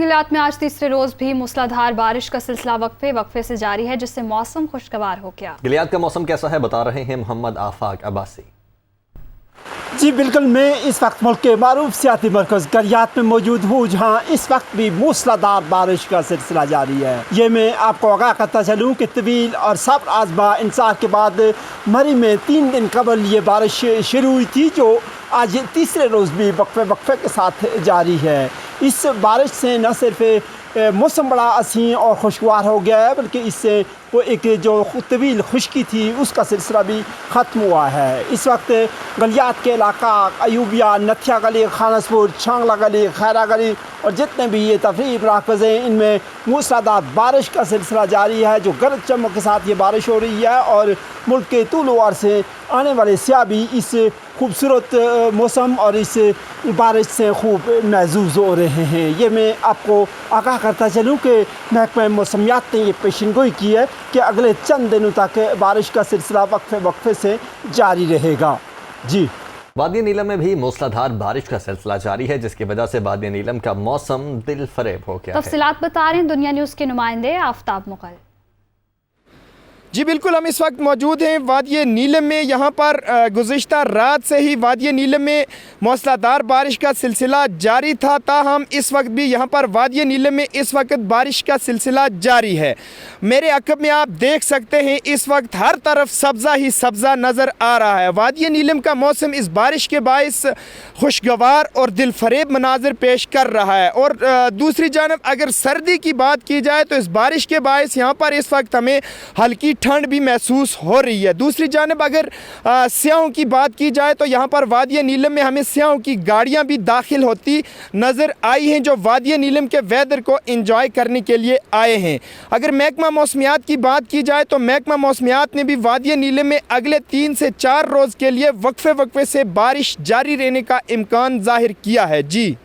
गलियात में आज तीसरे रोज भी मूसलाधार बारिश का सिलसिला वक्फे से जारी है, जिससे मौसम खुशगवार हो गया। गलियात का मौसम कैसा है बता रहे हैं मोहम्मद आफाक अब्बासी। जी बिल्कुल, मैं इस वक्त मुल्क के मारूफ सियाती मरकज़ गलियात में मौजूद हूँ, जहाँ इस वक्त भी मूसलाधार बारिश का सिलसिला जारी है। ये मैं आपको आगाह करता चलूँ कि तवील और सब्र आज़मा इंतज़ार के बाद मरी में 3 दिन कबल ये बारिश शुरू हुई थी, जो आज तीसरे रोज़ भी वक्फे के साथ जारी है। इस बारिश से न सिर्फ मौसम बड़ा हसीन और खुशगवार हो गया है, बल्कि इससे वो एक जो तवील खुश्की थी उसका सिलसिला भी ख़त्म हुआ है। इस वक्त गलियात के इलाका अयूबिया, नथिया गली, खानसपुर, छांगला गली, खैरा गली और जितने भी ये तफरीही मराकज़ हैं, इनमें मूसलाधार बारिश का सिलसिला जारी है, जो गरज चमक के साथ ये बारिश हो रही है। और मुल्क के तूल वार से आने वाले सियाह भी इस खूबसूरत मौसम और इस बारिश से खूब महसूस हो रहे हैं। ये मैं आपको आगाह करता चलूँ कि महकमा मौसमियात ने ये पेशनगोई की है कि अगले चंद दिनों तक बारिश का सिलसिला वक्फे से जारी रहेगा। जी, वादी नीलम में भी मूसलाधार बारिश का सिलसिला जारी है, जिसकी वजह से वादी नीलम का मौसम दिल फरेब हो गया है। तफसीलात बता रहे हैं दुनिया न्यूज़ के नुमाइंदे आफ्ताब मुगल। जी बिल्कुल, हम इस वक्त मौजूद हैं वादी नीलम में। यहाँ पर गुज़िश्ता रात से ही वादी नीलम में मूसलाधार बारिश का सिलसिला जारी था, ताहम इस वक्त भी यहाँ पर वादी नीलम में इस वक्त बारिश का सिलसिला जारी है। मेरे अक़ब में आप देख सकते हैं इस वक्त हर तरफ सब्ज़ा ही सब्ज़ा नज़र आ रहा है। वादी नीलम का मौसम इस बारिश के बायस खुशगवार और दिल फरेब मनाजिर पेश कर रहा है। और दूसरी जानब अगर सर्दी की बात की जाए तो इस बारिश के बायस यहाँ पर इस वक्त हमें हल्की ठंड भी महसूस हो रही है। दूसरी जानब अगर सियाहों की बात की जाए तो यहाँ पर वादी नीलम में हमें सियाहों की गाड़ियाँ भी दाखिल होती नज़र आई हैं, जो वादी नीलम के वेदर को एंजॉय करने के लिए आए हैं। अगर महकमा मौसमियात की बात की जाए तो महकमा मौसमियात ने भी वादी नीलम में अगले 3 से 4 रोज़ के लिए वक्फे से बारिश जारी रहने का इम्कान ज़ाहिर किया है। जी।